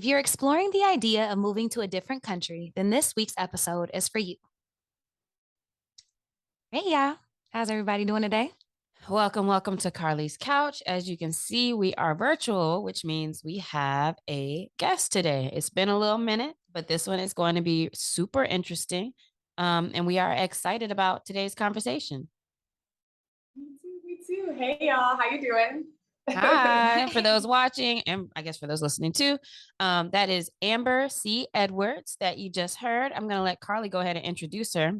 If you're exploring the idea of moving to a different country, then this week's episode is for you. Hey, y'all. How's everybody doing today? Welcome to Carlie's Couch. As you can see, we are virtual, which means we have a guest today. It's been a little minute, but this one is going to be super interesting. And we are excited about today's conversation. Me too, me too. Hey y'all, how you doing? Hi, for those watching, and I guess for those listening too, that is Amber C. Edwards that you just heard. I'm going to let Carlie go ahead and introduce her.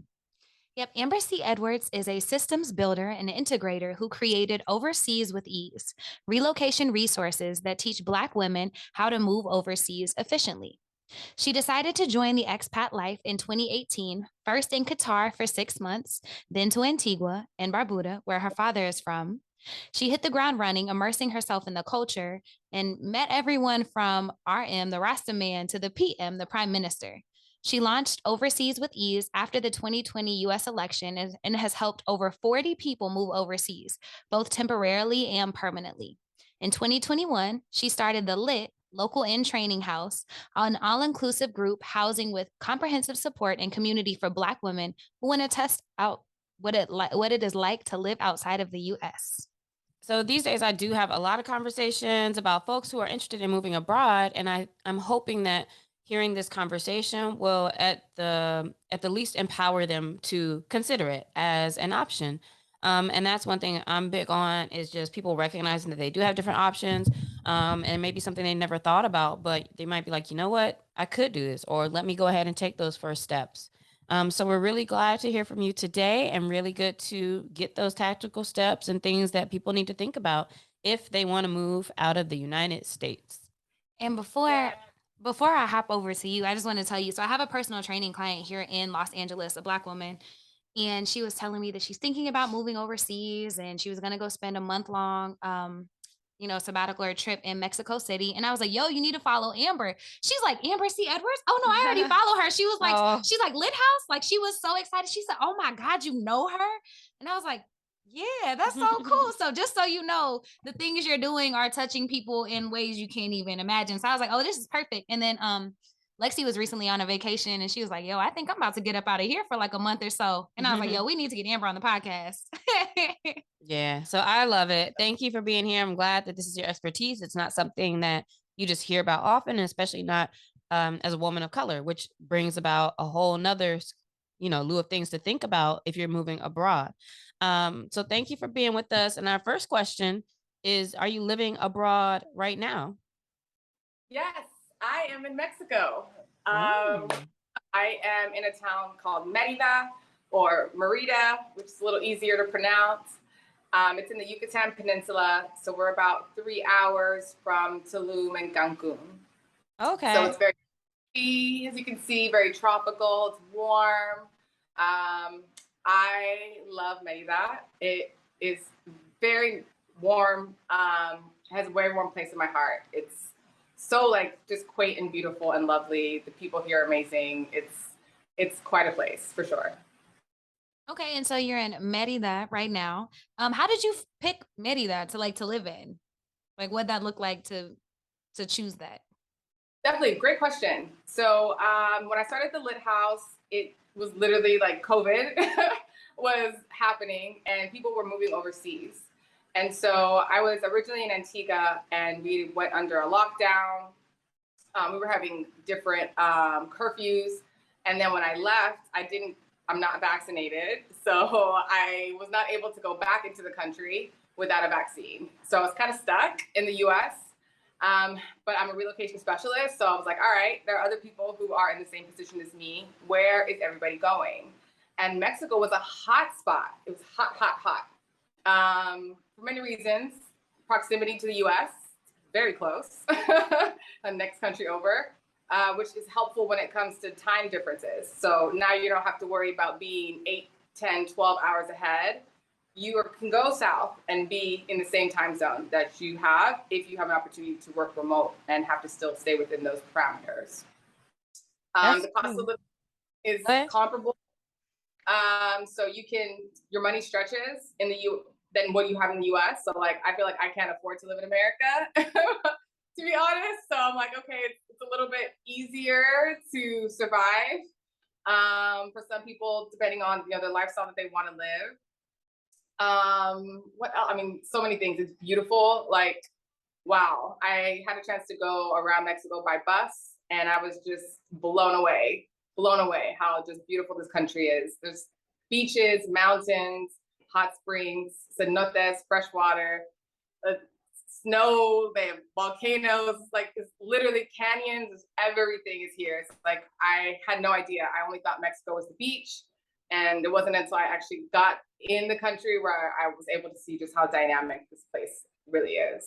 Yep, Amber C. Edwards is a systems builder and integrator who created Overseas with Ease, relocation resources that teach Black women how to move overseas efficiently. She decided to join the expat life in 2018, first in Qatar for 6 months, then to Antigua and Barbuda, where her father is from. She hit the ground running, immersing herself in the culture, and met everyone from RM, the Rasta man, to the PM, the Prime Minister. She launched Overseas with Ease after the 2020 US election and has helped over 40 people move overseas, both temporarily and permanently. In 2021, she started the LIT, Local In Training House, an all-inclusive group housing with comprehensive support and community for Black women who want to test out what it is like to live outside of the US. So these days, I do have a lot of conversations about folks who are interested in moving abroad, and I'm hoping that hearing this conversation will at the least empower them to consider it as an option. And that's one thing I'm big on is just people recognizing that they do have different options, and maybe something they never thought about, but they might be like, you know what, I could do this, or let me go ahead and take those first steps. So we're really glad to hear from you today and really good to get those tactical steps and things that people need to think about if they want to move out of the United States. And before I hop over to you, I just want to tell you, so I have a personal training client here in Los Angeles, a Black woman, and she was telling me that she's thinking about moving overseas and she was going to go spend a month long sabbatical or trip in Mexico City. And I was like, yo, you need to follow Amber. She's like, Amber C. Edwards? Oh no, I already follow her. She was like, Oh. she's like Lit House. Like she was so excited. She said, oh my God, you know her? And I was like, yeah, that's so cool. So just so you know, the things you're doing are touching people in ways you can't even imagine. So I was like, oh, this is perfect. And then Lexi was recently on a vacation and she was like, yo, I think I'm about to get up out of here for like a month or so. And I was like, yo, we need to get Amber on the podcast. Yeah, so I love it. Thank you for being here. I'm glad that this is your expertise. It's not something that you just hear about often, and especially not as a woman of color, which brings about a whole nother, lieu of things to think about if you're moving abroad. So thank you for being with us. And our first question is, are you living abroad right now? Yes, I am in Mexico. Oh. I am in a town called Merida or Merida, which is a little easier to pronounce. It's in the Yucatan Peninsula, so we're about 3 hours from Tulum and Cancun. Okay. So it's very, as you can see, very tropical. It's warm. I love Merida. It is very warm. Has a very warm place in my heart. It's so like just quaint and beautiful and lovely. The people here are amazing. It's quite a place for sure. Okay, and so you're in Merida right now. How did you pick Merida to live in? Like, what'd that look like to choose that? Definitely, great question. So when I started the Lit House, it was literally like COVID was happening and people were moving overseas. And so I was originally in Antigua and we went under a lockdown. We were having different curfews. And then when I left, I'm not vaccinated. So I was not able to go back into the country without a vaccine. So I was kind of stuck in the US. But I'm a relocation specialist. So I was like, all right, there are other people who are in the same position as me. Where is everybody going? And Mexico was a hot spot. It was hot, hot, hot. For many reasons, proximity to the US, very close, the next country over, which is helpful when it comes to time differences. So now you don't have to worry about being 8, 10, 12 hours ahead. You can go south and be in the same time zone that you have if you have an opportunity to work remote and have to still stay within those parameters. The cost of living is comparable. So your money stretches in than what you have in the US. So like, I feel like I can't afford to live in America. to be honest. So I'm like, okay, it's a little bit easier to survive for some people, depending on the lifestyle that they want to live. What else? I mean, so many things. It's beautiful. Like, wow, I had a chance to go around Mexico by bus, and I was just blown away how just beautiful this country is. There's beaches, mountains, hot springs, cenotes, fresh water, uh, snow. They have volcanoes. Like, it's literally canyons. Everything is here. It's like I had no idea. I only thought Mexico was the beach. And it wasn't until I actually got in the country where I was able to see just how dynamic this place really is.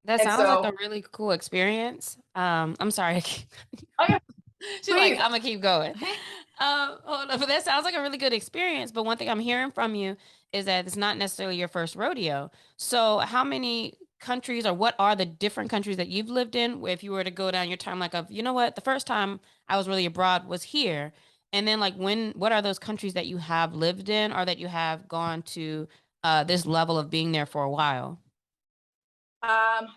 That And sounds like so, a really cool experience. I'm sorry. oh yeah, She's like, please. I'm gonna keep going. Hold on, but that sounds like a really good experience. But one thing I'm hearing from you is that it's not necessarily your first rodeo. So, how many countries, or what are the different countries that you've lived in? Where if you were to go down your time, like of, you know what, the first time I was really abroad was here, and then like what are those countries that you have lived in, or that you have gone to this level of being there for a while?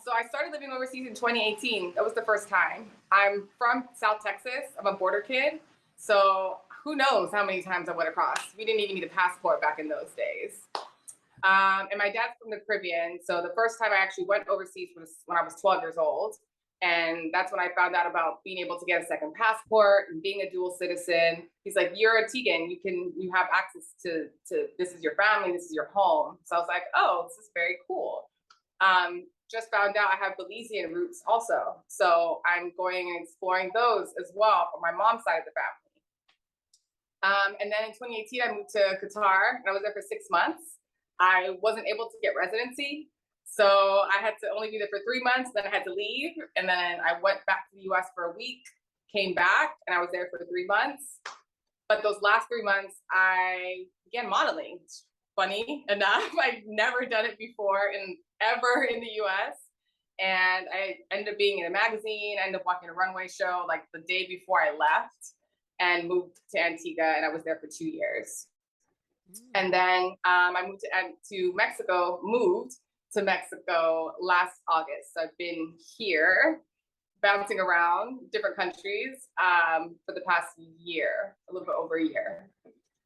So I started living overseas in 2018. That was the first time. I'm from South Texas. I'm a border kid. So who knows how many times I went across. We didn't even need a passport back in those days. And my dad's from the Caribbean. So the first time I actually went overseas was when I was 12 years old. And that's when I found out about being able to get a second passport and being a dual citizen. He's like, you're Antiguan. You have access to this is your family, this is your home. So I was like, oh, this is very cool. Just found out I have Belizean roots also. So I'm going and exploring those as well for my mom's side of the family. And then in 2018, I moved to Qatar and I was there for 6 months. I wasn't able to get residency. So I had to only be there for 3 months. Then I had to leave. And then I went back to the US for a week, came back, and I was there for 3 months. But those last 3 months, I began modeling. Funny enough, I'd never done it before ever in the US. And I ended up being in a magazine, I ended up walking a runway show like the day before I left and moved to Antigua, and I was there for 2 years. And then I moved to Mexico last August. So I've been here bouncing around different countries for the past year, a little bit over a year.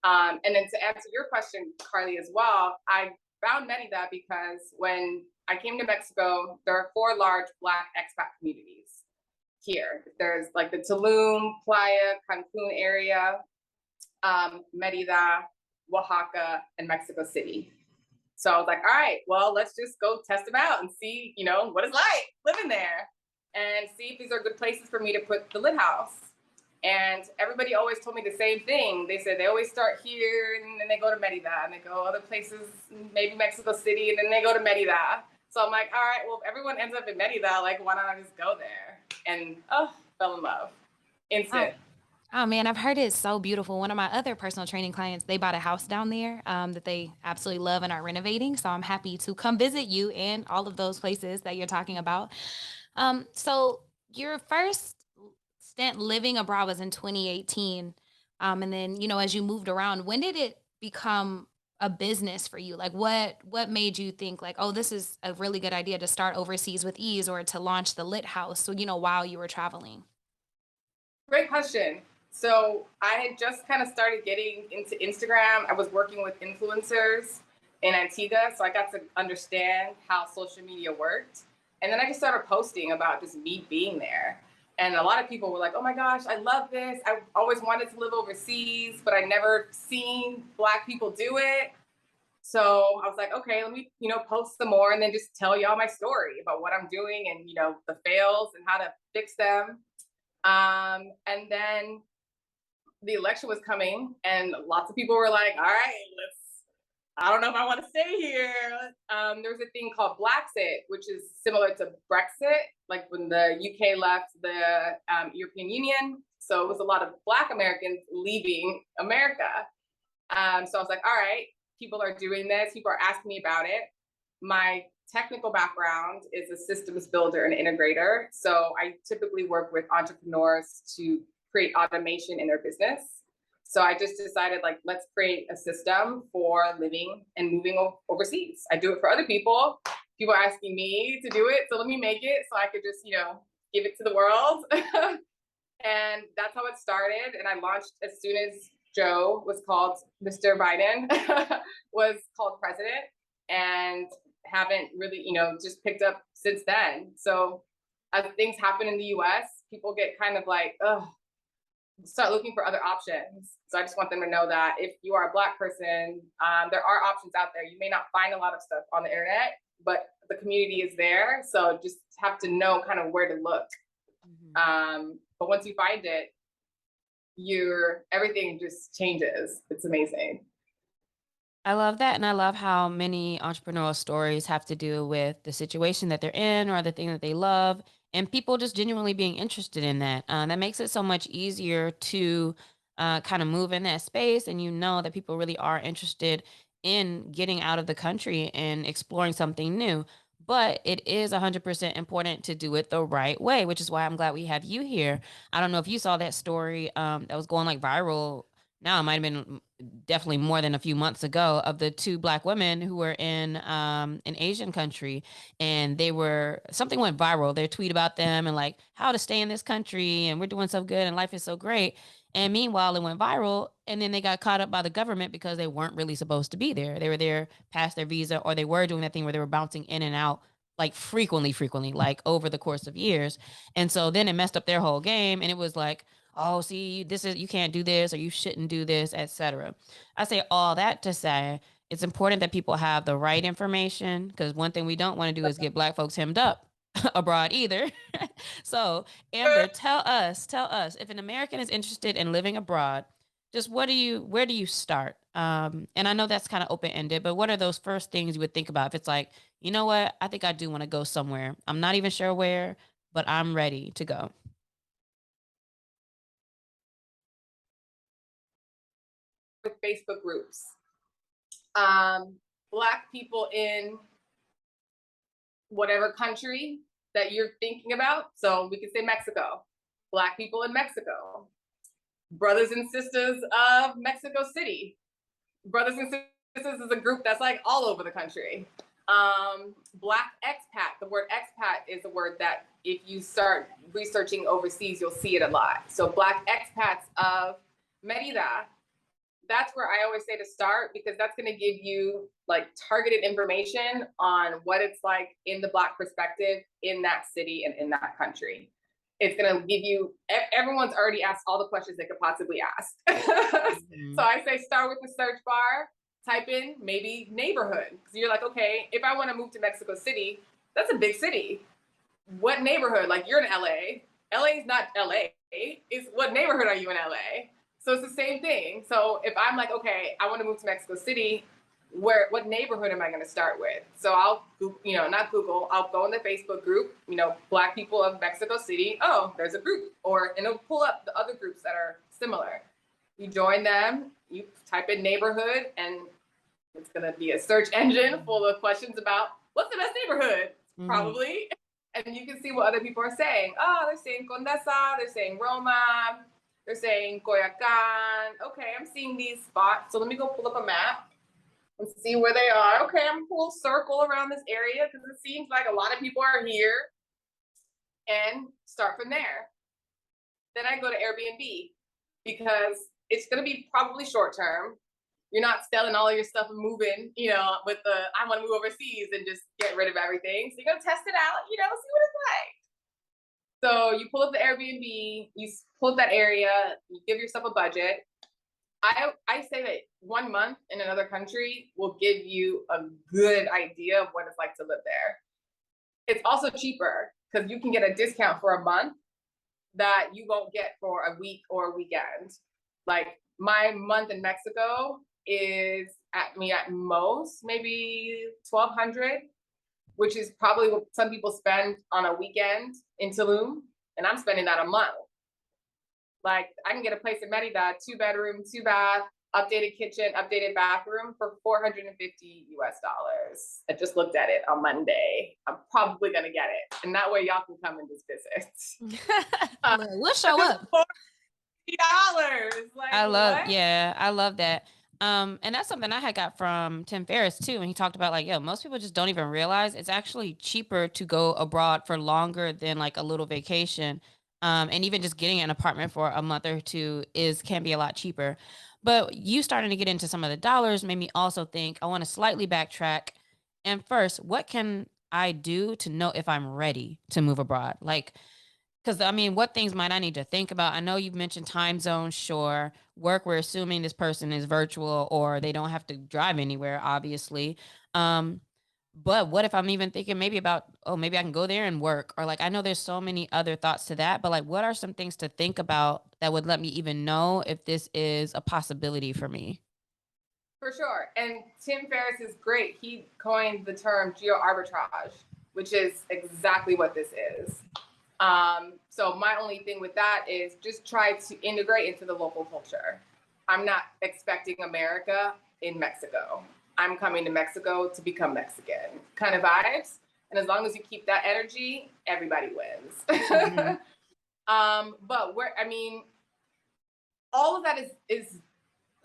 And then to answer your question, Carlie, as well, I found Merida because when I came to Mexico, there are 4 large Black expat communities here. There's like the Tulum, Playa, Cancun area, Merida, Oaxaca, and Mexico City. So I was like, all right, well, let's just go test them out and see, what it's like living there and see if these are good places for me to put the Lit House. And everybody always told me the same thing. They said they always start here and then they go to Merida and they go other places, maybe Mexico City, and then they go to Merida. So I'm like, all right, well, if everyone ends up in Merida, like, why not I just go there? And fell in love. Instant. Oh man, I've heard it's so beautiful. One of my other personal training clients, they bought a house down there that they absolutely love and are renovating. So I'm happy to come visit you and all of those places that you're talking about. So your first stint living abroad was in 2018. And then, as you moved around, when did it become a business for you? Like what made you think like, oh, this is a really good idea to start overseas with ease or to launch the Lit House? So, while you were traveling. Great question. So I had just kind of started getting into Instagram. I was working with influencers in Antigua, so I got to understand how social media worked. And then I just started posting about just me being there. And a lot of people were like, oh my gosh, I love this. I always wanted to live overseas, but I never seen Black people do it. So I was like, okay, let me, post some more and then just tell y'all my story about what I'm doing and, the fails and how to fix them. And then the election was coming and lots of people were like, all right, I don't know if I want to stay here. There was a thing called Blaxit, which is similar to Brexit, like when the UK left the European Union. So it was a lot of Black Americans leaving America. So I was like, all right, people are doing this. People are asking me about it. My technical background is a systems builder and integrator. So I typically work with entrepreneurs to create automation in their business. So I just decided, like, let's create a system for living and moving overseas. I do it for other people, people are asking me to do it. So let me make it so I could just, give it to the world. And that's how it started. And I launched as soon as Joe was called Mr. Biden was called president, and haven't really, just picked up since then. So as things happen in the US, people get kind of like, oh, start looking for other options. So I just want them to know that if you are a Black person, there are options out there. You may not find a lot of stuff on the internet, but the community is there. So just have to know kind of where to look. But once you find it, everything just changes. It's amazing. I love that. And I love how many entrepreneurial stories have to do with the situation that they're in or the thing that they love, and people just genuinely being interested in that. That makes it so much easier to kind of move in that space. And that people really are interested in getting out of the country and exploring something new. But it is 100% important to do it the right way, which is why I'm glad we have you here. I don't know if you saw that story that was going like viral. Now, it might have been definitely more than a few months ago, of the two Black women who were in an Asian country, and something went viral, their tweet about them and like how to stay in this country and we're doing so good and life is so great. And meanwhile, it went viral, and then they got caught up by the government because they weren't really supposed to be there. They were there past their visa, or they were doing that thing where they were bouncing in and out like frequently, like over the course of years. And so then it messed up their whole game, and it was like, oh, see, you can't do this, or you shouldn't do this, etc. I say all that to say it's important that people have the right information, because one thing we don't want to do is get Black folks hemmed up abroad either. So, Amber, tell us if an American is interested in living abroad, just where do you start? And I know that's kind of open ended, but what are those first things you would think about if it's like, you know what, I think I do want to go somewhere. I'm not even sure where, but I'm ready to go. With Facebook groups, Black people in whatever country that you're thinking about. So we can say Mexico, Black people in Mexico, brothers and sisters of Mexico City. Brothers and sisters is a group that's like all over the country. Black expat, the word expat is a word that if you start researching overseas, you'll see it a lot. So Black expats of Merida, that's where I always say to start, because that's going to give you like targeted information on what it's like in the Black perspective in that city and in that country. It's going to give you, everyone's already asked all the questions they could possibly ask. So I say start with the search bar, type in maybe neighborhood. Because you're like, okay, if I want to move to Mexico City, that's a big city. What neighborhood? Like, you're in LA. LA is not LA. It's what neighborhood are you in LA? So it's the same thing. So if I'm like, okay, I want to move to Mexico City, what neighborhood am I going to start with? So I'll, not Google, I'll go in the Facebook group, Black people of Mexico City. Oh, there's a group. And it'll pull up the other groups that are similar. You join them, you type in neighborhood, and it's going to be a search engine full of questions about what's the best neighborhood, probably. And you can see what other people are saying. Oh, they're saying Condesa, they're saying Roma, they're saying Coyoacan. Okay, I'm seeing these spots. So let me go pull up a map and see where they are. Okay, I'm full circle around this area because it seems like a lot of people are here, and start from there. Then I go to Airbnb because it's going to be probably short term. You're not selling all of your stuff and moving, with I want to move overseas and just get rid of everything. So you're going to test it out, see what it's like. So you pull up the Airbnb, you pull up that area, you give yourself a budget. I say that 1 month in another country will give you a good idea of what it's like to live there. It's also cheaper because you can get a discount for a month that you won't get for a week or a weekend. Like, my month in Mexico is at most maybe $1,200, which is probably what some people spend on a weekend in Tulum, and I'm spending that a month. Like, I can get a place in Merida, 2-bedroom, 2-bath, updated kitchen, updated bathroom for $450 US. I just looked at it on Monday. I'm probably gonna get it, and that way y'all can come and just visit. We'll show up. $40. Like, I love that. And that's something I had got from Tim Ferriss too. And he talked about like, yo, most people just don't even realize it's actually cheaper to go abroad for longer than like a little vacation. And even just getting an apartment for a month or two can be a lot cheaper. But you starting to get into some of the dollars made me also think I want to slightly backtrack. And first, what can I do to know if I'm ready to move abroad? Like, because I mean, what things might I need to think about? I know you've mentioned time zones, sure. Work, we're assuming this person is virtual or they don't have to drive anywhere, obviously. Um, but what if I'm even thinking maybe about, oh, maybe I can go there and work? Or like, I know there's so many other thoughts to that, but like, what are some things to think about that would let me even know if this is a possibility for me? For sure. And Tim Ferriss is great. He coined the term geo arbitrage, which is exactly what this is. So my only thing with that is just try to integrate into the local culture. I'm not expecting America in Mexico. I'm coming to Mexico to become Mexican kind of vibes. And as long as you keep that energy, everybody wins. Mhm. But I mean, all of that is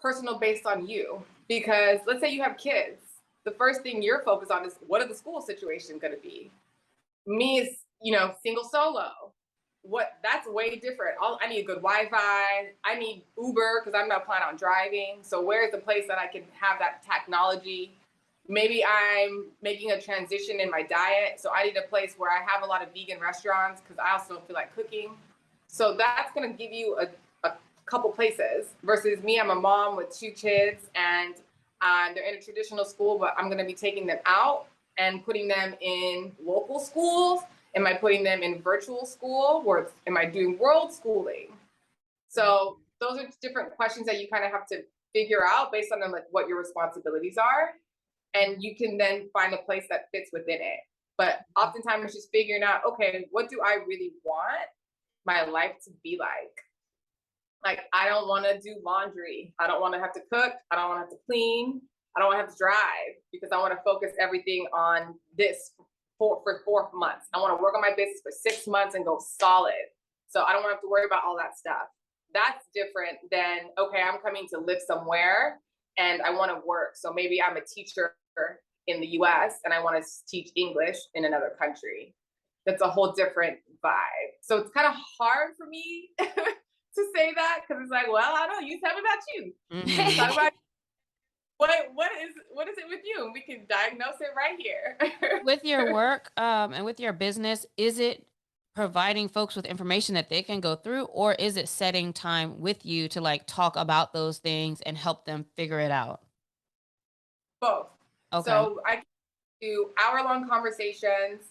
personal based on you. Because let's say you have kids, the first thing you're focused on is what are the school situation going to be? Me is, single solo. That's way different. I need good Wi-Fi. I need Uber because I'm not planning on driving. So where's the place that I can have that technology? Maybe I'm making a transition in my diet. So I need a place where I have a lot of vegan restaurants because I also don't feel like cooking. So that's going to give you a couple places versus me. I'm a mom with 2 kids and they're in a traditional school, but I'm going to be taking them out and putting them in local schools. Am I putting them in virtual school or am I doing world schooling? So those are different questions that you kind of have to figure out based on like what your responsibilities are. And you can then find a place that fits within it. But oftentimes it's just figuring out, okay, what do I really want my life to be like? Like, I don't want to do laundry. I don't want to have to cook. I don't want to have to clean. I don't want to have to drive because I want to focus everything on this for 4 months. I want to work on my business for 6 months and go solid. So I don't want to have to worry about all that stuff. That's different than, okay, I'm coming to live somewhere and I want to work. So maybe I'm a teacher in the US and I want to teach English in another country. That's a whole different vibe. So it's kind of hard for me to say that because it's like, well, I don't know. You tell me about you. Mhm. Talk about what is it with you? We can diagnose it right here. With your work, and with your business, is it providing folks with information that they can go through, or is it setting time with you to like talk about those things and help them figure it out? Both. Okay. So I do hour-long conversations.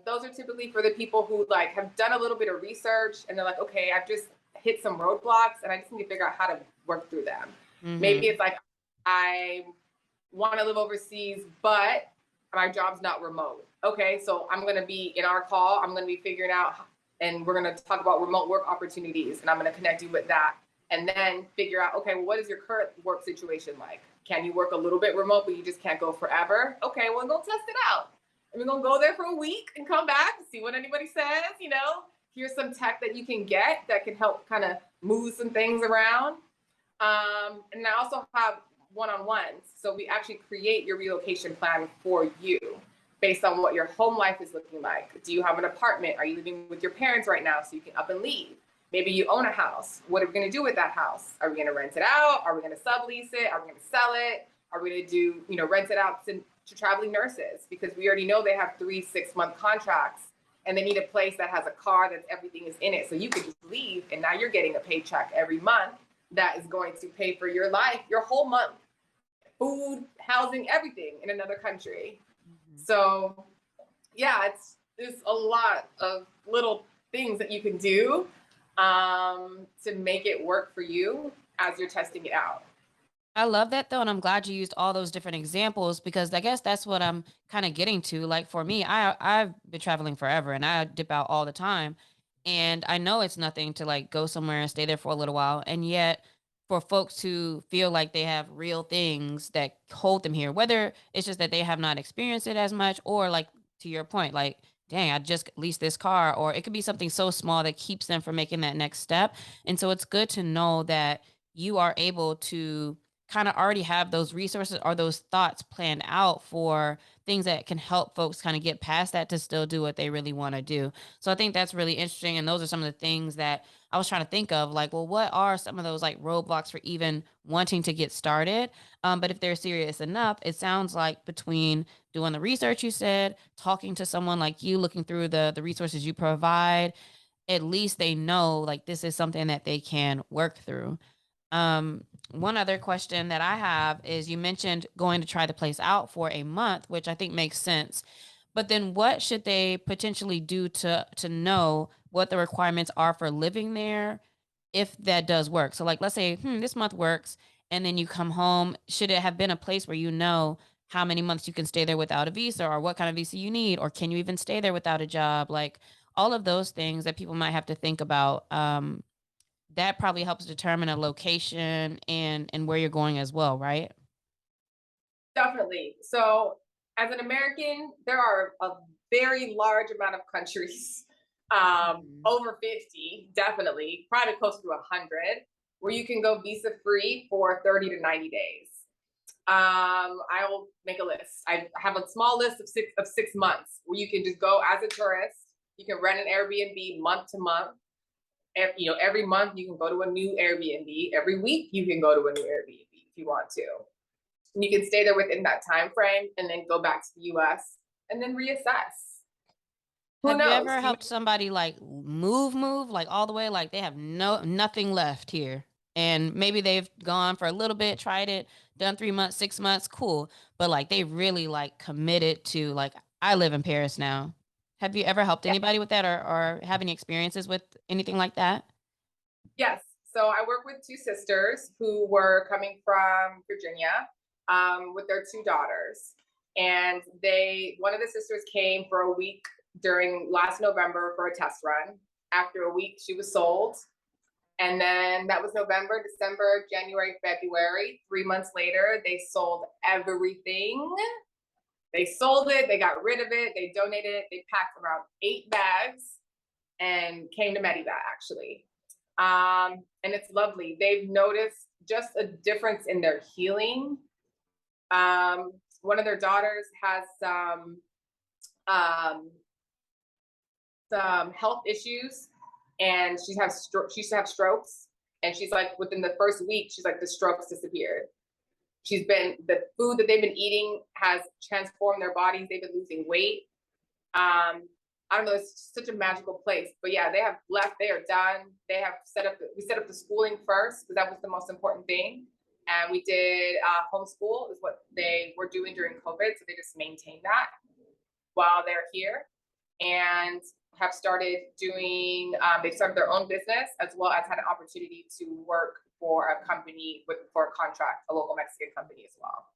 Those are typically for the people who like have done a little bit of research and they're like, okay, I've just hit some roadblocks and I just need to figure out how to work through them. Maybe Mhm. it's like I want to live overseas, but my job's not remote. Okay, so I'm going to be in our call. I'm going to be figuring out, and we're going to talk about remote work opportunities, and I'm going to connect you with that, and then figure out, okay, well, what is your current work situation like? Can you work a little bit remote, but you just can't go forever? Okay, well, go test it out. And we're going to go there for a week and come back and see what anybody says. Here's some tech that you can get that can help kind of move some things around. And I also have one-on-ones. So we actually create your relocation plan for you based on what your home life is looking like. Do you have an apartment? Are you living with your parents right now so you can up and leave? Maybe you own a house. What are we going to do with that house? Are we going to rent it out? Are we going to sublease it? Are we going to sell it? Are we going to do, rent it out to traveling nurses? Because we already know they have 3 6-month contracts and they need a place that has a car that everything is in it. So you could just leave and now you're getting a paycheck every month that is going to pay for your life, your whole month, food, housing, everything in another country. Mhm. So yeah, there's a lot of little things that you can do to make it work for you as you're testing it out. I love that though, and I'm glad you used all those different examples because I guess that's what I'm kind of getting to. Like for me, I've been traveling forever and I dip out all the time. And I know it's nothing to like go somewhere and stay there for a little while. And yet for folks who feel like they have real things that hold them here, whether it's just that they have not experienced it as much or like to your point, like, dang, I just leased this car, or it could be something so small that keeps them from making that next step. And so it's good to know that you are able to kind of already have those resources or those thoughts planned out for things that can help folks kind of get past that to still do what they really want to do. So I think that's really interesting. And those are some of the things that I was trying to think of, like, well, what are some of those like roadblocks for even wanting to get started? But if they're serious enough, it sounds like between doing the research you said, talking to someone like you, looking through the resources you provide, at least they know like this is something that they can work through. One other question that I have is, you mentioned going to try the place out for a month, which I think makes sense. But then what should they potentially do to know what the requirements are for living there if that does work? So like let's say, this month works, and then you come home, should it have been a place where you know how many months you can stay there without a visa, or what kind of visa you need, or can you even stay there without a job? Like all of those things that people might have to think about. That probably helps determine a location and where you're going as well, right? Definitely. So, as an American, there are a very large amount of countries, Mhm. over 50, definitely, probably close to 100, where you can go visa free for 30 to 90 days. I will make a list. I have a small list of 6 months where you can just go as a tourist. You can rent an Airbnb month to month. Every month you can go to a new Airbnb. Every week you can go to a new Airbnb if you want to. And you can stay there within that time frame and then go back to the US and then reassess. Who Have you knows? ever helped somebody like move like all the way, like they have nothing left here, and maybe they've gone for a little bit, tried it, done 3 months, 6 months, cool, but like they really like committed to like, I live in Paris now. Have you ever helped Yeah. anybody with that, or have any experiences with anything like that? Yes. So I work with two sisters who were coming from Virginia, with their two daughters. And one of the sisters came for a week during last November for a test run. After a week, she was sold. And then that was November, December, January, February. 3 months later, they sold everything. They sold it, they got rid of it, they donated it, they packed around 8 bags and came to Medivac actually. And it's lovely. They've noticed just a difference in their healing. One of their daughters has um, some health issues, and she used to have strokes, and she's like within the first week, she's like the strokes disappeared. The food that they've been eating has transformed their bodies. They've been losing weight. I don't know, it's such a magical place. But yeah, they have left, they are done. We set up the schooling first because that was the most important thing. And we did homeschool is what they were doing during COVID. So they just maintained that while they're here, and have started they started their own business, as well as had an opportunity to work for a company for a contract, a local Mexican company as well.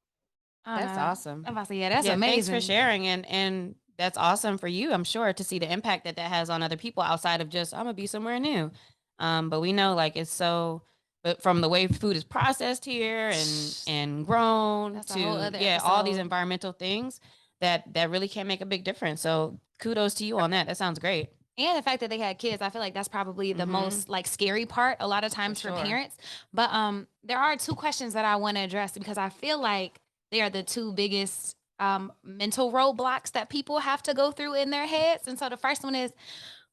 Oh, That's no. awesome. I'm about to say, yeah, that's Yeah, thanks for amazing. sharing, and that's awesome for you, I'm sure, to see the impact that that has on other people outside of just, I'm gonna be somewhere new. But we know like it's so, but from the way food is processed here and grown That's a whole to, other yeah, all these episode. environmental things that really can make a big difference. So kudos to you on that. That sounds great. And the fact that they had kids, I feel like that's probably the Mm-hmm. most like scary part a lot of For times for sure. parents. But there are two questions that I want to address because I feel like they are the two biggest mental roadblocks that people have to go through in their heads. And so the first one is,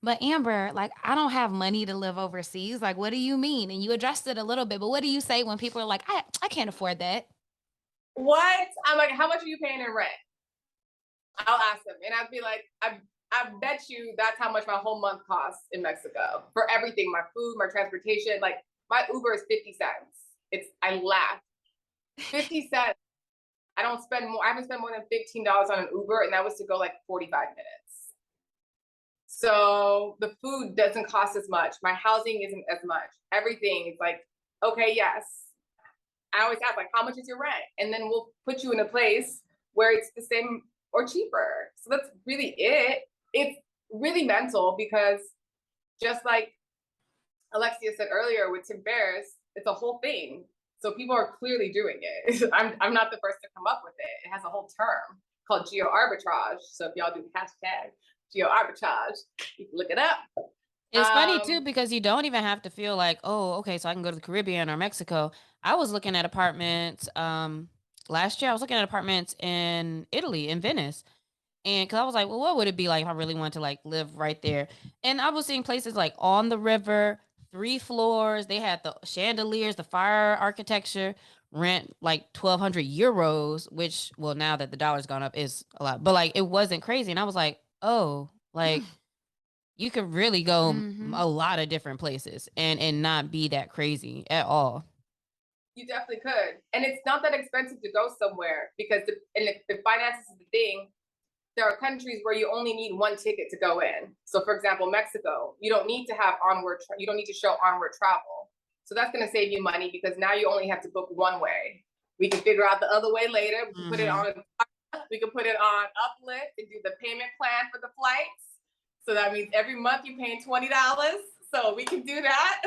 but Amber, like I don't have money to live overseas. Like, what do you mean? And you addressed it a little bit, but what do you say when people are like, I can't afford that? What? I'm like, how much are you paying in rent? I'll ask them, and I'd be like, I bet you that's how much my whole month costs in Mexico for everything, my food, my transportation. Like my Uber is 50 cents. I laugh. 50 cents. I don't spend more. I haven't spent more than $15 on an Uber, and that was to go like 45 minutes. So the food doesn't cost as much. My housing isn't as much. Everything is like, okay, yes. I always ask, like, how much is your rent? And then we'll put you in a place where it's the same or cheaper. So that's really it. It's really mental because just like Alexia said earlier with Tim Ferriss, it's a whole thing. So people are clearly doing it. I'm not the first to come up with it. It has a whole term called geo arbitrage. So if y'all do hashtag geo arbitrage, you can look it up. It's funny too because you don't even have to feel like, oh, okay, so I can go to the Caribbean or Mexico. I was looking at apartments last year. I was looking at apartments in Italy, in Venice. And because I was like, well, what would it be like if I really wanted to like live right there? And I was seeing places like on the river, 3 floors. They had the chandeliers, the fire architecture, rent like 1,200 euros, which, well, now that the dollar's gone up is a lot, but like it wasn't crazy. And I was like, oh, like you could really go Mm-hmm. a lot of different places and not be that crazy at all. You definitely could. And it's not that expensive to go somewhere because if the finances is the thing, there are countries where you only need one ticket to go in. So for example, Mexico, you don't need to have you don't need to show onward travel. So that's going to save you money because now you only have to book one way. We can figure out the other way later. We can put it on Uplift and do the payment plan for the flights. So that means every month you're paying $20. So we can do that.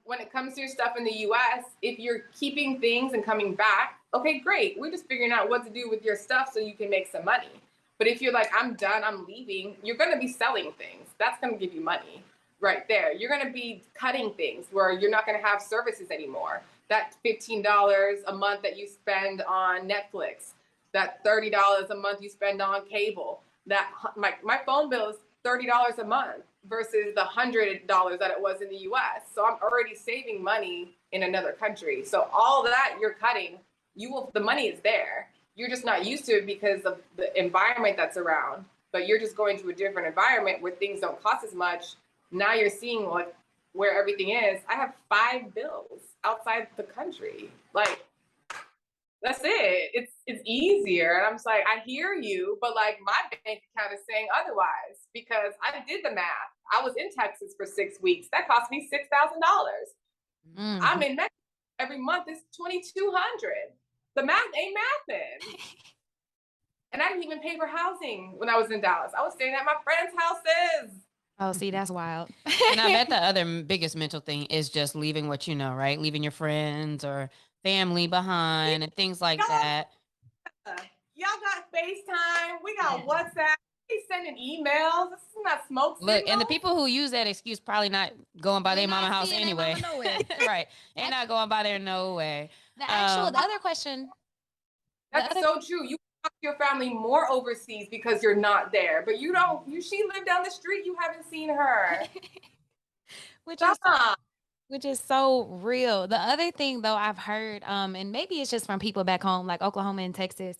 When it comes to your stuff in the US, if you're keeping things and coming back, okay, great. We're just figuring out what to do with your stuff so you can make some money. But if you're like, I'm done, I'm leaving, you're going to be selling things. That's going to give you money right there. You're going to be cutting things where you're not going to have services anymore. That $15 a month that you spend on Netflix, that $30 a month you spend on cable, that my phone bill is $30 a month versus the $100 that it was in the US. So I'm already saving money in another country. So all that you're cutting, the money is there. You're just not used to it because of the environment that's around. But you're just going to a different environment where things don't cost as much. Now you're seeing like where everything is. I have 5 bills outside the country. Like, that's it. It's easier. And I'm just like, I hear you, but like my bank account is saying otherwise because I did the math. I was in Texas for 6 weeks. That cost me $6,000. I'm in Mexico every month. It's 2,200. The math ain't mathing. And I didn't even pay for housing when I was in Dallas. I was staying at my friends' houses. Oh, see, that's wild. And I bet the other biggest mental thing is just leaving what you know, right? Leaving your friends or family behind and things like that. Y'all got FaceTime. We got WhatsApp. We sending emails. This is not smoke signal. Look, and the people who use that excuse probably not going by their mama house anyway. Right. They're not going by there no way. The other question. That's so true. You talk to your family more overseas because you're not there, but you don't. She lived down the street. You haven't seen her. Which is so real. The other thing though I've heard, and maybe it's just from people back home, like Oklahoma and Texas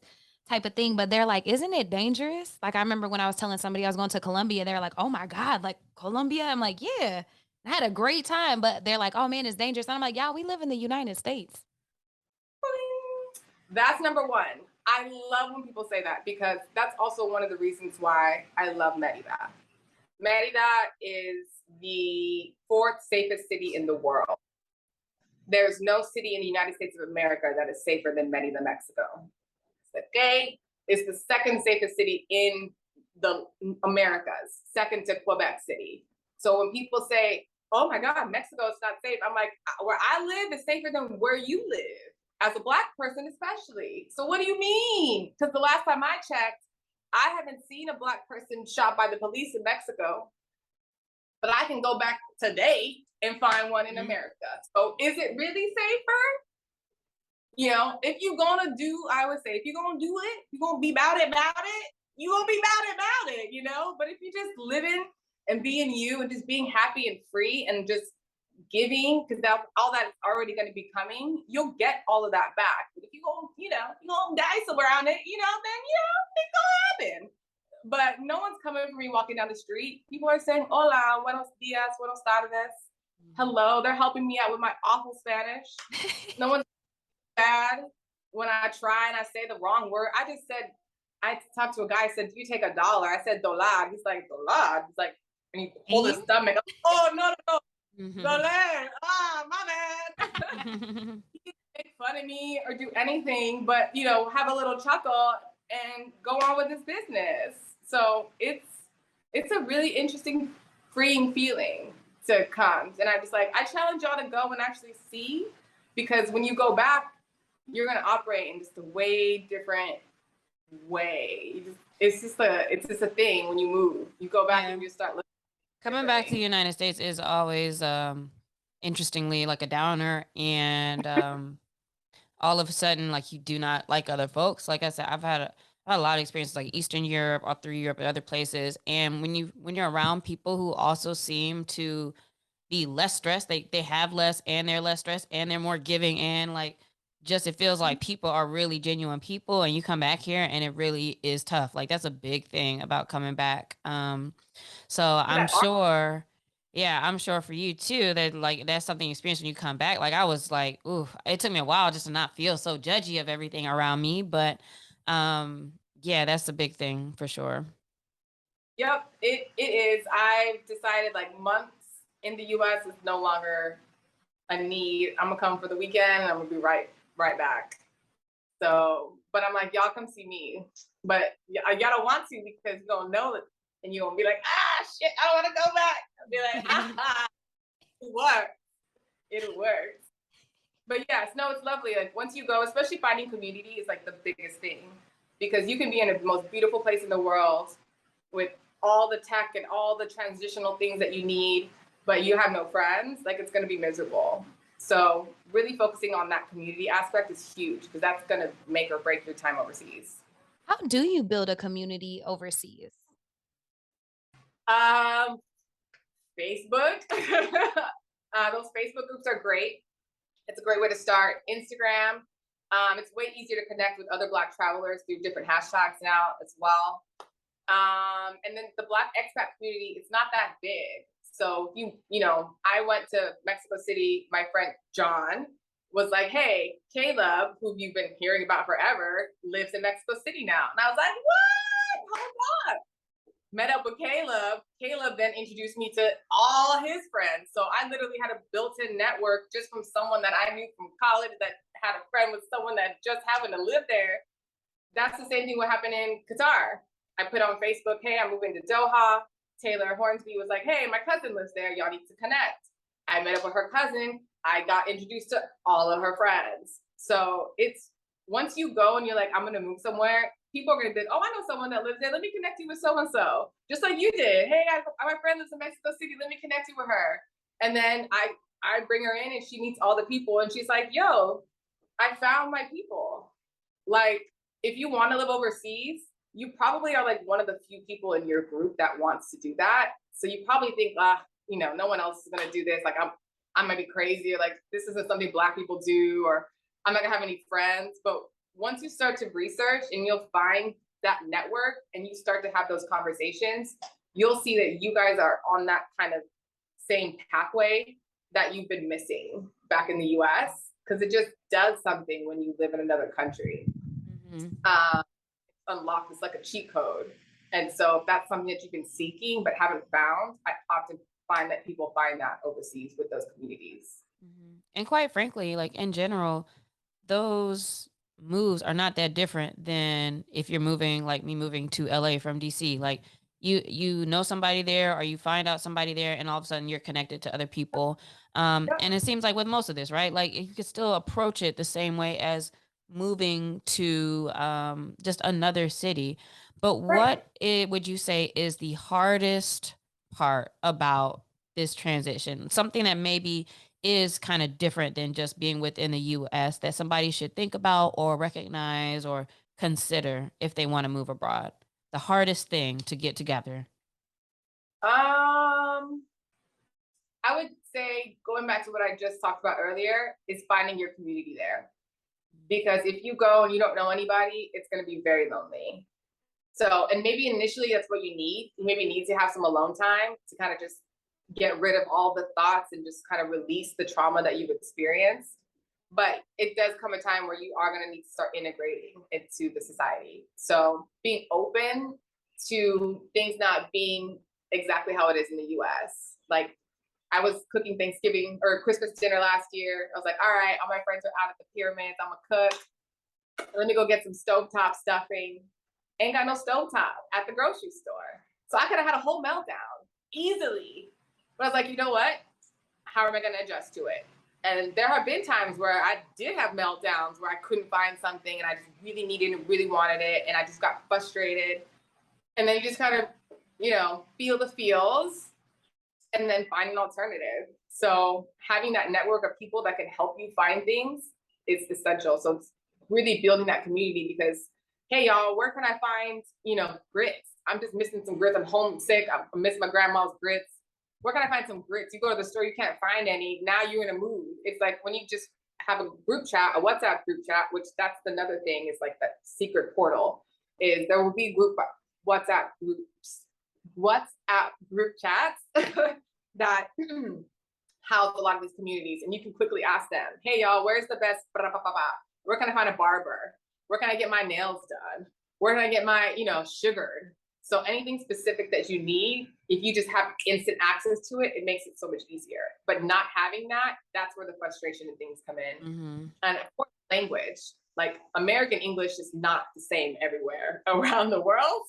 type of thing, but they're like, isn't it dangerous? Like I remember when I was telling somebody I was going to Colombia, they're like, oh my God, like Colombia? I'm like, yeah, I had a great time, but they're like, oh man, it's dangerous. And I'm like, yeah, we live in the United States. That's number one. I love when people say that because that's also one of the reasons why I love Merida. Merida is the 4th safest city in the world. There's no city in the United States of America that is safer than Merida, Mexico. Okay? It's the 2nd safest city in the Americas, 2nd to Quebec City. So when people say, oh my God, Mexico is not safe, I'm like, where I live is safer than where you live, as a Black person especially. So what do you mean? Because the last time I checked, I haven't seen a Black person shot by the police in Mexico, but I can go back today and find one in America. So is it really safer? You know, if you're gonna do, I would say, if you're gonna do it, you're gonna be about it, you're gonna be about it, you know? But if you're just living and being you and just being happy and free and just giving, because all that's already gonna be coming, you'll get all of that back. But if you go, you know, you're gonna dice around it, you know, then, you know, it's gonna happen. But no one's coming for me walking down the street. People are saying, hola, buenos dias, buenos tardes. Hello, they're helping me out with my awful Spanish. No one's bad when I try and I say the wrong word. I talked to a guy, I said, do you take $1? I said, $. He's like, $? He's like, and he pulled his stomach. Oh, no. $. My bad. He can make fun of me or do anything, but, you know, have a little chuckle and go on with his business. So it's a really interesting, freeing feeling to come. And I challenge y'all to go and actually see, because when you go back, you're going to operate in just a way different way. It's just a thing when you move. You go back and you start looking Coming back to the differently. United States is always interestingly like a downer, and all of a sudden like you do not like other folks. Like I said, I had a lot of experiences like Eastern Europe, all through Europe and other places. And when you're around people who also seem to be less stressed, they have less and they're less stressed and they're more giving, and like just it feels like people are really genuine people, and you come back here and it really is tough. Like that's a big thing about coming back. So I'm Yeah, sure, yeah, I'm sure for you too that like that's something you experience when you come back. Like I was like, ooh, it took me a while just to not feel so judgy of everything around me, but yeah, that's a big thing for sure. yep, it is. I've decided like months in the US is no longer a need. I'm gonna come for the weekend and I'm gonna be right back. So, but I'm like, y'all come see me. But y'all don't want to because you don't know it. And you're gonna be like, ah shit, I don't wanna go back. I'll be like, ah, it works. It works. But yes, no, it's lovely. Like once you go, especially finding community is like the biggest thing. Because you can be in the most beautiful place in the world with all the tech and all the transitional things that you need, but you have no friends, like it's gonna be miserable. So really focusing on that community aspect is huge because that's gonna make or break your time overseas. How do you build a community overseas? Um, Facebook. Those Facebook groups are great. It's a great way to start. Instagram. It's way easier to connect with other Black travelers through different hashtags now as well. And then the Black expat community, it's not that big. So I went to Mexico City. My friend John was like, "Hey, Caleb, who you've been hearing about forever, lives in Mexico City now." And I was like, "What? Hold up." Met up with Caleb. Caleb then introduced me to all his friends. So I literally had a built-in network just from someone that I knew from college that had a friend with someone that just happened to live there. That's the same thing what happened in Qatar. I put on Facebook, hey, I'm moving to Doha. Taylor Hornsby was like, hey, my cousin lives there. Y'all need to connect. I met up with her cousin. I got introduced to all of her friends. So it's once you go and you're like, I'm going to move somewhere, people are going to be, oh, I know someone that lives there. Let me connect you with so and so. Just like you did. Hey, my friend lives in Mexico City. Let me connect you with her. And then I bring her in and she meets all the people. And she's like, yo, I found my people. Like, if you want to live overseas, you probably are like one of the few people in your group that wants to do that. So you probably think, no one else is going to do this. Like, I might be crazy, or like this isn't something Black people do, or I'm not gonna have any friends. But once you start to research and you'll find that network and you start to have those conversations, you'll see that you guys are on that kind of same pathway that you've been missing back in the US, because it just does something when you live in another country. Mhm. Unlocked, it's like a cheat code. And so if that's something that you've been seeking but haven't found, I often find that people find that overseas with those communities. And quite frankly, like in general, those moves are not that different than if you're moving like me moving to LA from DC. Like you know somebody there or you find out somebody there and all of a sudden you're connected to other people. And it seems like with most of this, right? Like you could still approach it the same way as moving to just another city. But Right. would you say is the hardest part about this transition? Something that maybe is kind of different than just being within the US that somebody should think about or recognize or consider if they want to move abroad? The hardest thing to get together. Um, I would say going back to what I just talked about earlier is finding your community there. Because if you go and you don't know anybody, it's going to be very lonely. So, and maybe initially that's what you need. You maybe need to have some alone time to kind of just get rid of all the thoughts and just kind of release the trauma that you've experienced. But it does come a time where you are going to need to start integrating into the society. So being open to things not being exactly how it is in the US. Like I was cooking Thanksgiving or Christmas dinner last year. I was like, all right, all my friends are out at the pyramids. I'm gonna cook. Let me go get some stovetop stuffing. Ain't got no stovetop at the grocery store. So I could have had a whole meltdown easily. But I was like, you know what? How am I going to adjust to it? And there have been times where I did have meltdowns where I couldn't find something and I just really needed and really wanted it. And I just got frustrated. And then you just kind of, feel the feels and then find an alternative. So having that network of people that can help you find things is essential. So it's really building that community because, hey, y'all, where can I find, grits? I'm just missing some grits. I'm homesick. I miss my grandma's grits. Where can I find some grits? You go to the store, you can't find any. Now you're in a mood. It's like when you just have a group chat, a WhatsApp group chat, which that's another thing is like that secret portal, is there will be WhatsApp group chats that house a lot of these communities, and you can quickly ask them, hey y'all, where's the best where can I find a barber? Where can I get my nails done? Where can I get my, sugared? So anything specific that you need, if you just have instant access to it, it makes it so much easier. But not having that, that's where the frustration and things come in. Mm-hmm. And of course, language, like American English is not the same everywhere around the world.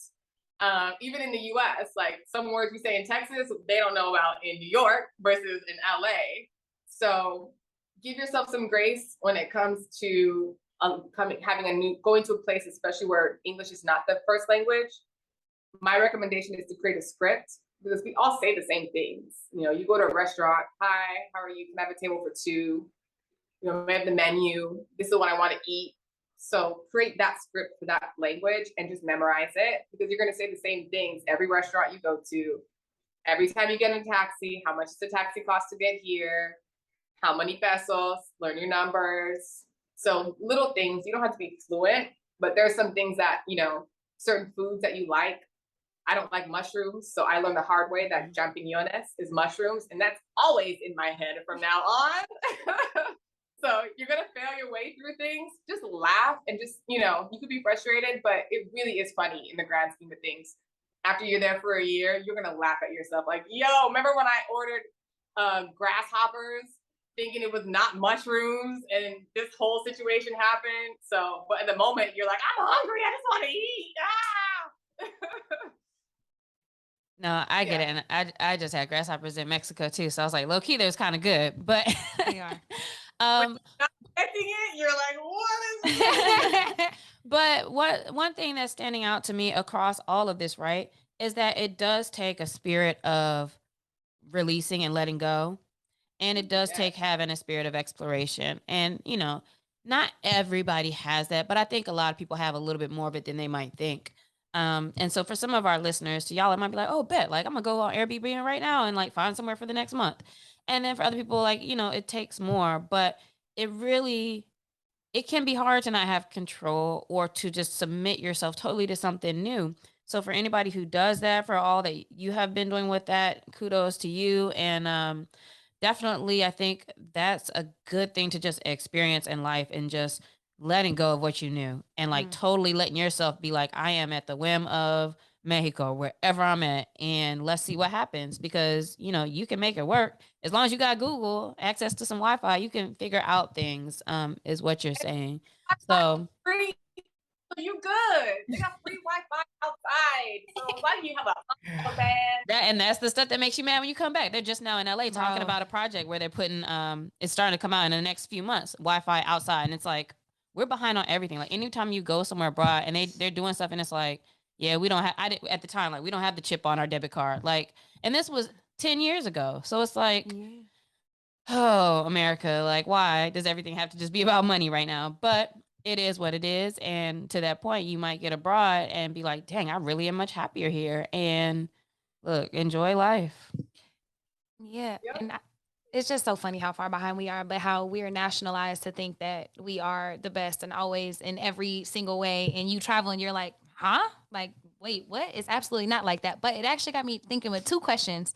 Even in the US, like some words we say in Texas, they don't know about in New York versus in LA. So give yourself some grace when it comes to going to a place, especially where English is not the first language. My recommendation is to create a script because we all say the same things. You go to a restaurant, hi, how are you? Can I have a table for two? We have the menu. This is what I want to eat. So create that script for that language and just memorize it because you're going to say the same things every restaurant you go to, every time you get in a taxi. How much does the taxi cost to get here? How many pesos? Learn your numbers. So little things. You don't have to be fluent, but there's some things that, certain foods that you like. I don't like mushrooms, so I learned the hard way that champiñones is mushrooms, and that's always in my head from now on. So you're gonna fail your way through things. Just laugh and just, you could be frustrated, but it really is funny in the grand scheme of things. After you're there for a year, you're gonna laugh at yourself. Like, yo, remember when I ordered grasshoppers, thinking it was not mushrooms, and this whole situation happened? So, but in the moment, you're like, I'm hungry. I just want to eat. Ah. No, I get it. And I just had grasshoppers in Mexico too. So I was like, low key, there's kind of good, but They are. Not expecting it, you're like, what is this? But one thing that's standing out to me across all of this, right, is that it does take a spirit of releasing and letting go. And it does take having a spirit of exploration. And, not everybody has that, but I think a lot of people have a little bit more of it than they might think. And so for some of our listeners, to y'all, it might be like, oh, bet, like I'm gonna go on Airbnb right now and like find somewhere for the next month. And then for other people, like, it takes more, but it can be hard to not have control or to just submit yourself totally to something new. So for anybody who does that, for all that you have been doing with that, kudos to you. And definitely, I think that's a good thing to just experience in life and just letting go of what you knew and like totally letting yourself be like, I am at the whim of Mexico, wherever I'm at, and let's see what happens because you can make it work as long as you got Google access to some Wi-Fi. You can figure out things. Is what you're saying. So free, you good. They got free Wi-Fi outside. So why do you have a band? and that's the stuff that makes you mad when you come back. They're just now in LA talking about a project where they're putting it's starting to come out in the next few months, Wi-Fi outside, and it's like we're behind on everything. Like anytime you go somewhere abroad and they're doing stuff and it's like, yeah, we don't have, at the time, like we don't have the chip on our debit card. Like, and this was 10 years ago. So it's like, oh, America, like why does everything have to just be about money right now? But it is what it is. And to that point, you might get abroad and be like, dang, I really am much happier here. And look, enjoy life. Yeah. And it's just so funny how far behind we are, but how we're nationalized to think that we are the best and always in every single way. And you travel and you're like, huh? Like, wait, what? It's absolutely not like that. But it actually got me thinking with two questions.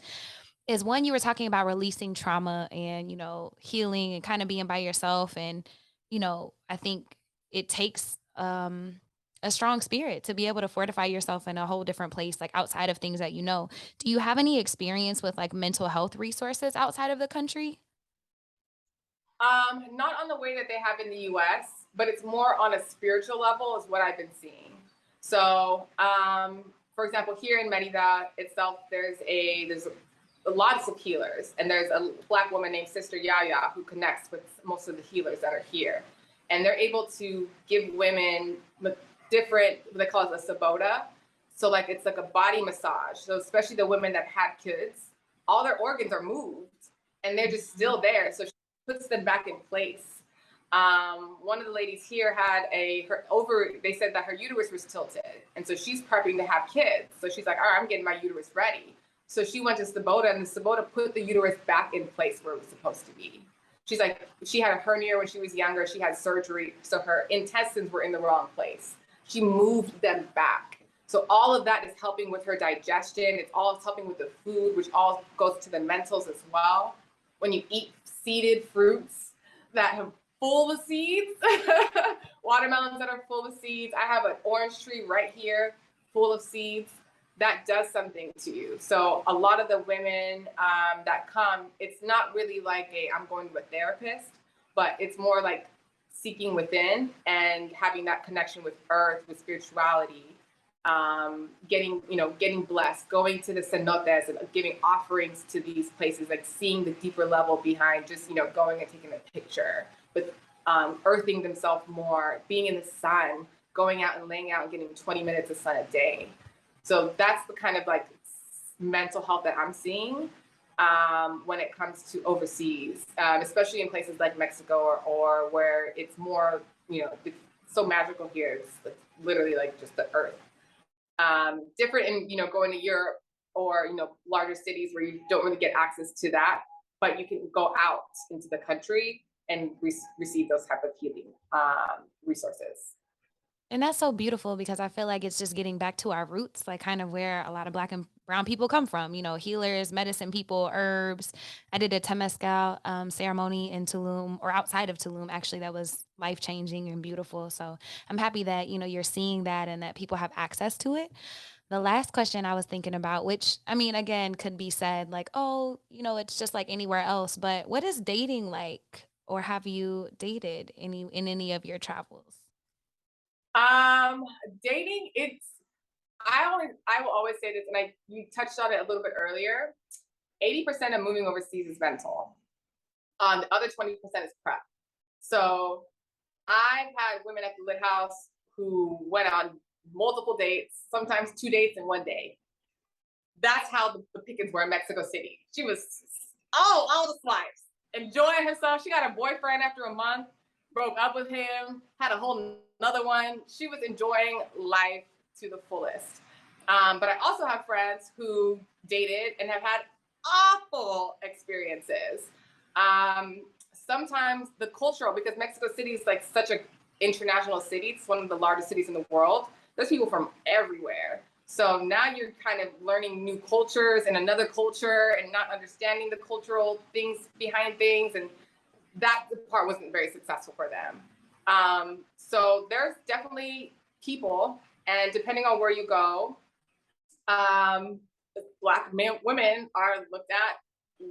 Is one, you were talking about releasing trauma and, healing and kind of being by yourself. And, I think it takes a strong spirit to be able to fortify yourself in a whole different place, like outside of things that you know. Do you have any experience with like mental health resources outside of the country? Not on the way that they have in the US, but it's more on a spiritual level is what I've been seeing. So, for example, here in Merida itself, there's lots of healers, and there's a Black woman named Sister Yaya who connects with most of the healers that are here, and they're able to give women different, they call it a sabota. So like it's like a body massage. So especially the women that had kids, all their organs are moved and they're just still there. So she puts them back in place. One of the ladies here had they said that her uterus was tilted. And so she's prepping to have kids. So she's like, all right, I'm getting my uterus ready. So she went to Sabota, and the Sabota put the uterus back in place where it was supposed to be. She's like, she had a hernia when she was younger. She had surgery. So her intestines were in the wrong place. She moved them back. So all of that is helping with her digestion. It's all helping with the food, which all goes to the mentals as well. When you eat seeded fruits that have full of seeds, watermelons that are full of seeds. I have an orange tree right here full of seeds. That does something to you. So a lot of the women that come, it's not really like I'm going to a therapist, but it's more like seeking within and having that connection with earth, with spirituality, getting blessed, going to the cenotes and giving offerings to these places, like seeing the deeper level behind just, going and taking a picture, but earthing themselves more, being in the sun, going out and laying out and getting 20 minutes of sun a day. So that's the kind of like mental health that I'm seeing when it comes to overseas, especially in places like Mexico or where it's more, it's so magical here. It's literally like just the earth. Different in, going to Europe or, larger cities where you don't really get access to that, but you can go out into the country and receive those type of healing resources. And that's so beautiful because I feel like it's just getting back to our roots, like kind of where a lot of Black and brown people come from, healers, medicine people, herbs. I did a Temescal ceremony in Tulum, or outside of Tulum, actually, that was life-changing and beautiful. So I'm happy that, you're seeing that and that people have access to it. The last question I was thinking about, which, I mean, again, could be said like, oh, it's just like anywhere else, but what is dating like? Or have you dated in any of your travels? Dating, I will always say this, and you touched on it a little bit earlier. 80% of moving overseas is mental. The other 20% is prep. So I've had women at the Lit House who went on multiple dates, sometimes 2 dates in one day. That's how the pickings were in Mexico City. She was all the swipes, enjoying herself. She got a boyfriend after a month, broke up with him, had a whole another one. She was enjoying life to the fullest. But I also have friends who dated and have had awful experiences. Sometimes the cultural, because Mexico City is like such an international city, it's one of the largest cities in the world. There's people from everywhere. So now you're kind of learning new cultures and another culture and not understanding the cultural things behind things. And that part wasn't very successful for them. So there's definitely people, and depending on where you go, Black women are looked at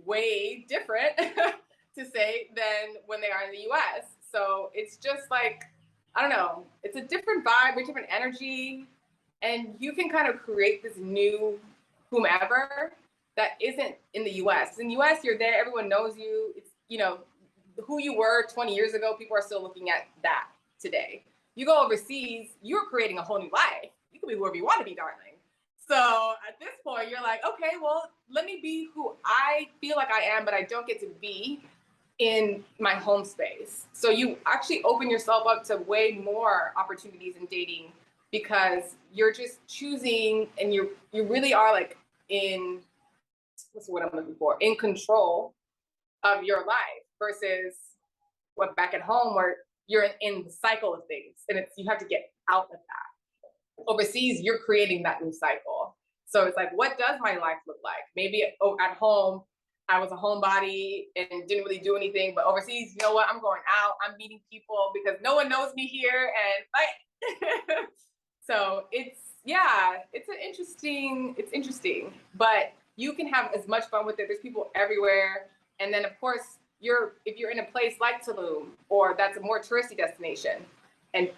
way different to say than when they are in the US. So it's just like, I don't know, it's a different vibe, a different energy. And you can kind of create this new whomever that isn't in the US. In the US, you're there, everyone knows you. It's, who you were 20 years ago, people are still looking at that today. You go overseas, you're creating a whole new life. You can be whoever you want to be, darling. So at this point, you're like, okay, well, let me be who I feel like I am, but I don't get to be in my home space. So you actually open yourself up to way more opportunities in dating because you're just choosing, and you really are like in, what's the word I'm looking for? In control of your life versus what back at home where you're in the cycle of things and you have to get out of that. Overseas, you're creating that new cycle. So it's like, what does my life look like? Maybe at home, I was a homebody and didn't really do anything, but overseas, you know what? I'm going out, I'm meeting people because no one knows me here, and so it's interesting, but you can have as much fun with it. There's people everywhere. And then of course, if you're in a place like Tulum, or that's a more touristy destination, and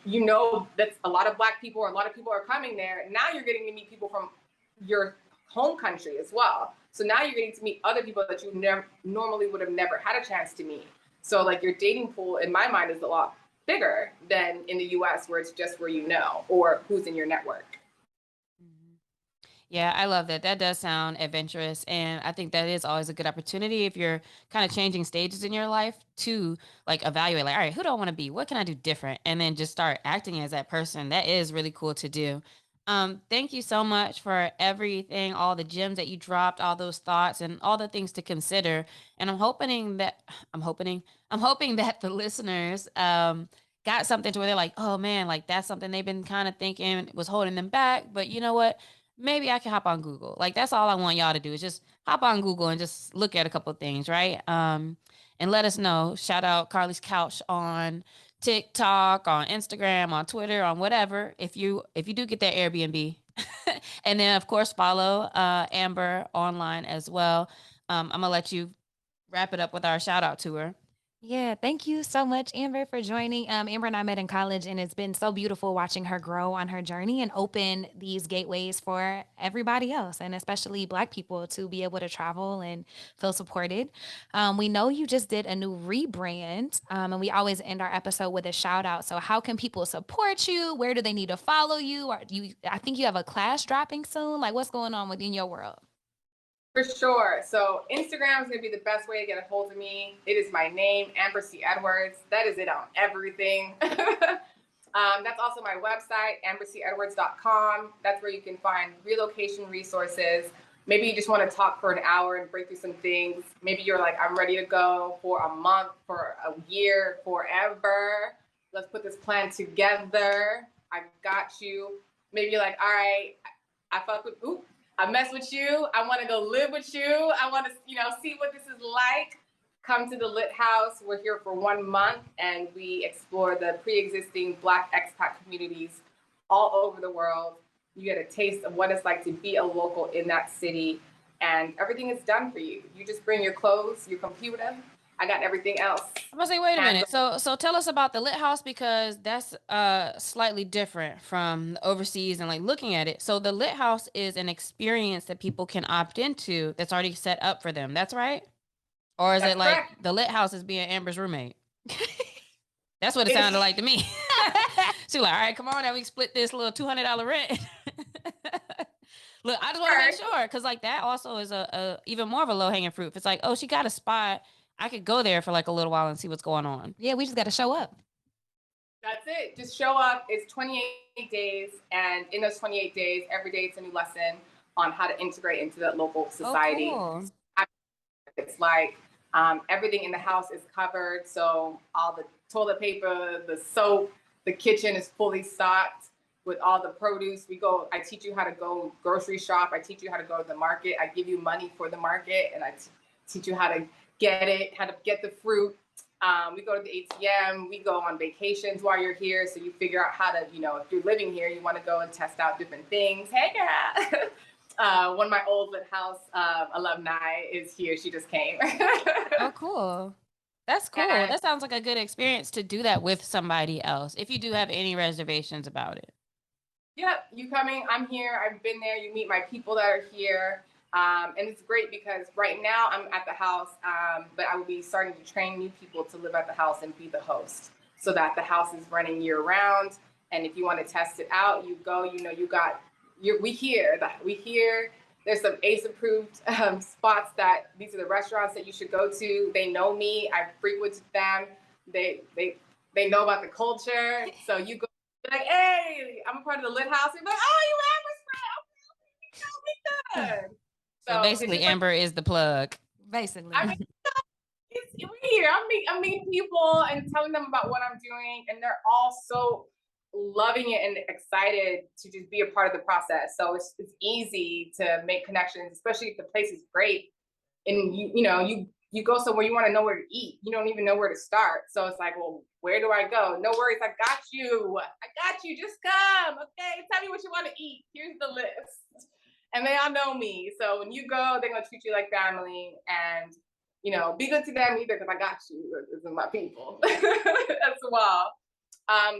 that's a lot of Black people or a lot of people are coming there, now you're getting to meet people from your home country as well. So now you're getting to meet other people that you normally would have never had a chance to meet. So like your dating pool, in my mind, is a lot bigger than in the US where it's just where or who's in your network. Yeah, I love that. That does sound adventurous. And I think that is always a good opportunity if you're kind of changing stages in your life to like evaluate, like, all right, who do I want to be? What can I do different? And then just start acting as that person. That is really cool to do. Thank you so much for everything, all the gems that you dropped, all those thoughts and all the things to consider. And I'm hoping that the listeners, got something to where they're like, oh man, like that's something they've been kind of thinking was holding them back. But you know what? Maybe I can hop on Google. Like that's all I want y'all to do is just hop on Google and just look at a couple of things, right? And let us know. Shout out Carlie's Couch on TikTok, on Instagram, on Twitter, on whatever. If you do get that Airbnb, and then of course follow Amber online as well. I'm gonna let you wrap it up with our shout out to her. Yeah, thank you so much, Amber, for joining. Amber and I met in college, and it's been so beautiful watching her grow on her journey and open these gateways for everybody else, and especially Black people to be able to travel and feel supported. We know you just did a new rebrand, and we always end our episode with a shout out. So, how can people support you? Where do they need to follow you? Or you? I think you have a class dropping soon. Like, what's going on within your world? For sure. So Instagram is going to be the best way to get a hold of me. It is my name, Amber C. Edwards. That is it on everything. That's also my website, ambercedwards.com. That's where you can find relocation resources. Maybe you just want to talk for an hour and break through some things. Maybe you're like, I'm ready to go for a month, for a year, forever. Let's put this plan together. I got you. Maybe you're like, all right, I fuck with, ooh, I mess with you. I want to go live with you. I want to, see what this is like. Come to the Lit House. We're here for 1 month, and we explore the pre-existing Black expat communities all over the world. You get a taste of what it's like to be a local in that city, and everything is done for you. You just bring your clothes, your computer. I got everything else. I'm gonna say, wait a And minute. So tell us about the Lit House because that's slightly different from the overseas and like looking at it. So the Lit House is an experience that people can opt into that's already set up for them. That's right? Or is it that's like correct. the Lit House is being Amber's roommate? That's what it It is sounded like to me. She was like, all right, come on, now we split this little $200 rent. Look, I just want to make sure because like that also is a even more of a low hanging fruit. If it's like, oh, she got a spot, I could go there for like a little while and see what's going on. Yeah, we just got to show up. That's it. Just show up. It's 28 days. And in those 28 days, every day it's a new lesson on how to integrate into the local society. Oh, cool. It's like everything in the house is covered. So all the toilet paper, the soap, the kitchen is fully stocked with all the produce. I teach you how to go grocery shop. I teach you how to go to the market. I give you money for the market, and I teach you how to get it, how to get the fruit. We go to the ATM. We go on vacations while you're here. So you figure out how to, if you're living here, you want to go and test out different things. Hey, girl. One of my old Lit House alumni is here. She just came. Oh, cool. That's cool. And That sounds like a good experience to do that with somebody else if you do have any reservations about it. yep, you coming? I'm here. I've been there. You meet my people that are here. And it's great because right now I'm at the house, but I will be starting to train new people to live at the house and be the host so that the house is running year round. And if you want to test it out, you go, we here. There's some ACE approved spots these are the restaurants that you should go to. They know me. I've frequented them. They know about the culture. So you go like, hey, I'm a part of the Lit House. You're like, oh, you Amber's friend. Okay, we good. So So it's basically, just like, Amber is the plug. Basically. I mean, we're here. I'm meeting people and telling them about what I'm doing, and they're all so loving it and excited to just be a part of the process. So it's easy to make connections, especially if the place is great and you go somewhere, you want to know where to eat. You don't even know where to start. So it's like, well, where do I go? No worries, I got you. Just come. Okay, tell me what you want to eat. Here's the list. And they all know me. So when you go, they're gonna treat you like family, and be good to them either, because I got you. This is my people. That's wild.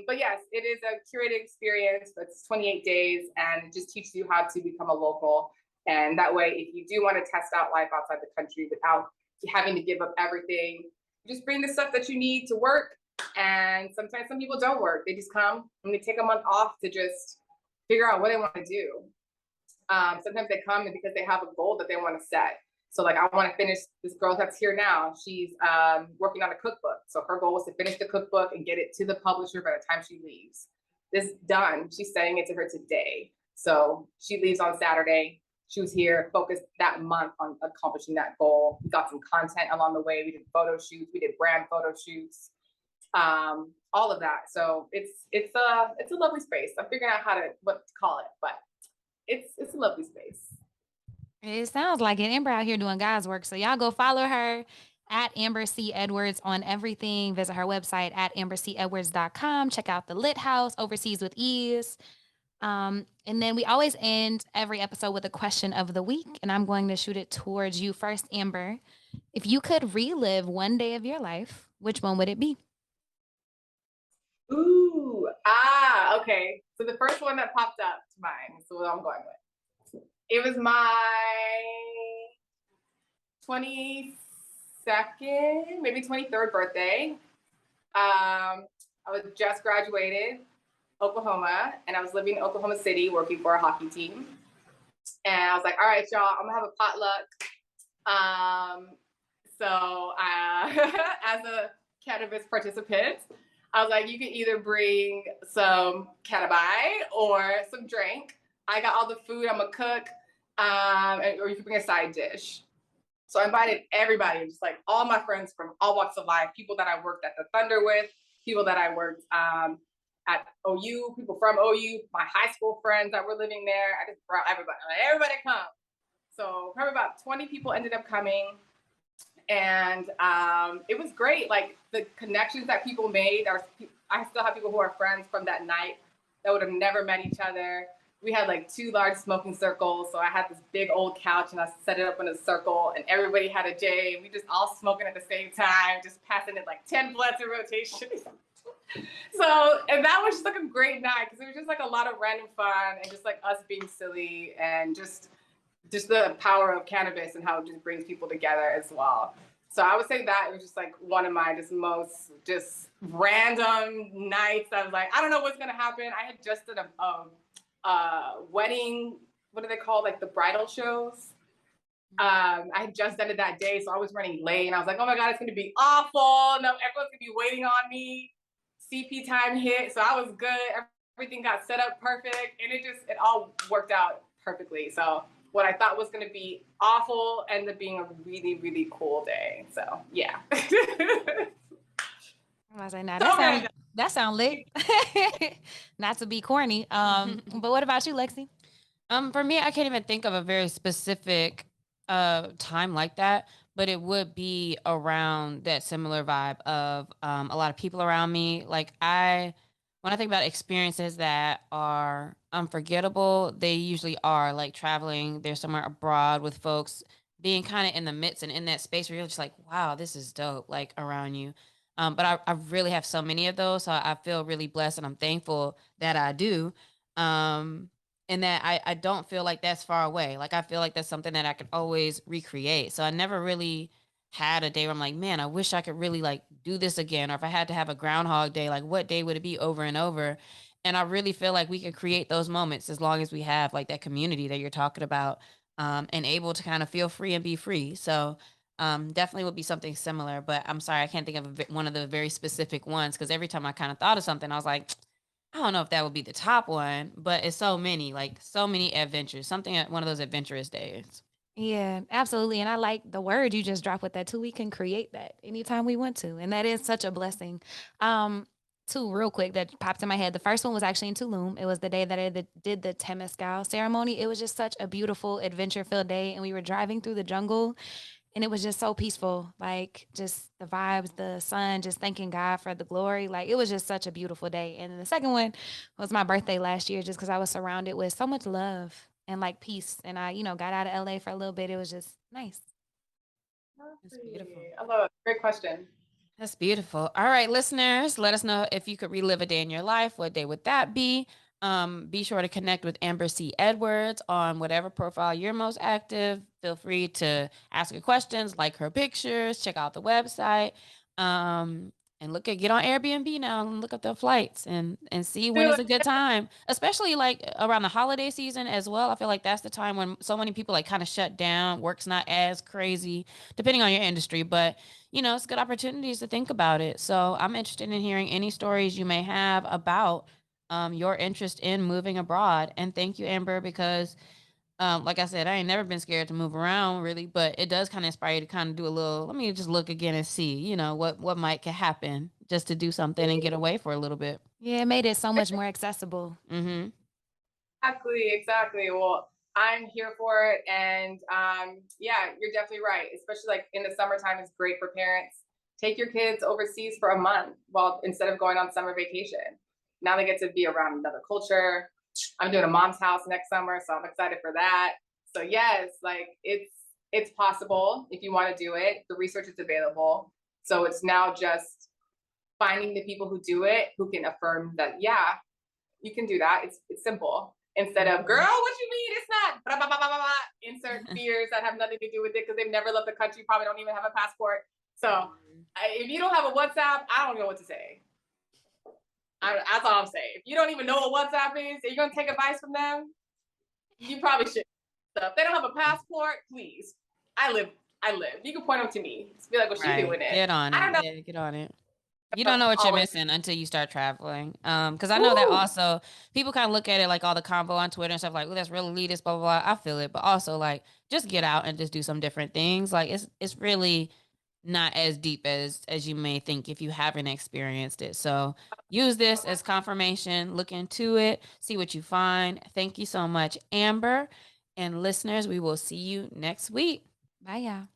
But yes, it is a curated experience. It's 28 days, and it just teaches you how to become a local. And that way, if you do want to test out life outside the country without having to give up everything, just bring the stuff that you need to work. And sometimes some people don't work. They just come and they take a month off to just figure out what they want to do. Sometimes they come because they have a goal that they want to set. So like, I want to finish, this girl that's here now, she's working on a cookbook. So her goal was to finish the cookbook and get it to the publisher by the time she leaves. This done, she's sending it to her today. So she leaves on Saturday. She was here focused that month on accomplishing that goal. We got some content along the way. We did photo shoots, we did brand photo shoots, all of that. So it's a lovely space. I'm figuring out what to call it, but it's a lovely space. It sounds like it. Amber out here doing God's work. So y'all go follow her at Amber C. Edwards on everything. Visit her website at ambercedwards.com. Check out the Lit House, Overseas with Ease. And then we always end every episode with a question of the week. And I'm going to shoot it towards you first, Amber. If you could relive one day of your life, which one would it be? Ooh, okay. So the first one that popped up to mind is what I'm going with. It was my 22nd, maybe 23rd birthday. I was just graduated Oklahoma, and I was living in Oklahoma City working for a hockey team. And I was like, all right, y'all, I'm gonna have a potluck. So as a cannabis participant, I was like, you can either bring some cannabis or some drink. I got all the food, I'm a cook, or you can bring a side dish. So I invited everybody, just like all my friends from all walks of life, people that I worked at the Thunder with, people that I worked at OU, people from OU, my high school friends that were living there. I just brought everybody come. So probably about 20 people ended up coming. And it was great. Like the connections that people made, I still have people who are friends from that night that would have never met each other. We had like 2 large smoking circles. So I had this big old couch and I set it up in a circle and everybody had a J. We just all smoking at the same time, just passing it like 10 blunts in rotation. So, and that was just like a great night because it was just like a lot of random fun and just like us being silly and just the power of cannabis and how it just brings people together as well. So I would say that it was just like one of my most random nights. I was like, I don't know what's gonna happen. I had just done a wedding, what do they call, like the bridal shows? I had just done it that day, so I was running late and I was like, oh my God, it's gonna be awful. No, everyone's gonna be waiting on me. CP time hit, so I was good. Everything got set up perfect and it all worked out perfectly. So what I thought was going to be awful ended up being a really, really cool day. So yeah. I was like, nah, that sound lit. Not to be corny. But what about you, Lexi? For me, I can't even think of a very specific time like that, but it would be around that similar vibe of a lot of people around me. Like when I think about experiences that are unforgettable, they usually are like traveling. They're somewhere abroad with folks, being kind of in the midst and in that space where you're just like, wow, this is dope, like around you. But I really have so many of those, so I feel really blessed and I'm thankful that I do. And that I don't feel like that's far away. Like I feel like that's something that I could always recreate. So I never really had a day where I'm like, man, I wish I could really like do this again. Or if I had to have a groundhog day, like what day would it be over and over? And I really feel like we can create those moments as long as we have like that community that you're talking about, and able to kind of feel free and be free. So definitely would be something similar, but I'm sorry, I can't think of one of the very specific ones because every time I kind of thought of something, I was like, I don't know if that would be the top one, but it's so many, like so many adventures, something at one of those adventurous days. Yeah, absolutely. And I like the word you just dropped with that too. We can create that anytime we want to. And that is such a blessing. Two real quick that popped in my head. The first one was actually in Tulum. It was the day that I did the Temescal ceremony. It was just such a beautiful adventure filled day. And we were driving through the jungle and it was just so peaceful. Like just the vibes, the sun, just thanking God for the glory. Like it was just such a beautiful day. And then the second one was my birthday last year, just because I was surrounded with so much love and like peace. And I, got out of LA for a little bit. It was just nice. That's beautiful. I love it. Great question. That's beautiful. All right, listeners, let us know if you could relive a day in your life. What day would that be? Be sure to connect with Amber C. Edwards on whatever profile you're most active. Feel free to ask her questions, like her pictures, check out the website. and get on Airbnb now and look up the flights and see when is a good time, especially like around the holiday season as well. I feel like that's the time when so many people like kind of shut down. Work's not as crazy, depending on your industry, but it's good opportunities to think about it. So I'm interested in hearing any stories you may have about your interest in moving abroad. And thank you, Amber, because like I said, I ain't never been scared to move around really, but it does kind of inspire you to kind of do a little, let me just look again and see, what might could happen just to do something and get away for a little bit. Yeah, it made it so much more accessible. Mm-hmm. Exactly. Well, I'm here for it. And yeah, you're definitely right. Especially like in the summertime is great for parents. Take your kids overseas for a month while instead of going on summer vacation. Now they get to be around another culture. I'm doing a mom's house next summer, so I'm excited for that. So yes, like it's possible if you want to do it. The research is available. So it's now just finding the people who do it who can affirm that yeah, you can do that. It's simple. Instead of girl, what you mean it's not blah, blah, blah, blah, blah, insert fears that have nothing to do with it because they've never left the country, probably don't even have a passport. So if you don't have a WhatsApp, I don't know what to say. That's all I'm saying. If you don't even know what WhatsApp is, and you're gonna take advice from them, you probably should. So if they don't have a passport, please. I live. You can point them to me. Just be like, "What's she doing it?" Get on it. I don't know. Yeah, get on it. You don't know what you're missing until you start traveling. Because I know that also people kind of look at it like all the convo on Twitter and stuff like, oh, that's real elitist, blah, blah, blah. I feel it. But also like just get out and just do some different things. Like it's really not as deep as you may think if you haven't experienced it. So use this as confirmation, look into it, see what you find. Thank you so much, Amber. And listeners, we will see you next week. Bye, y'all.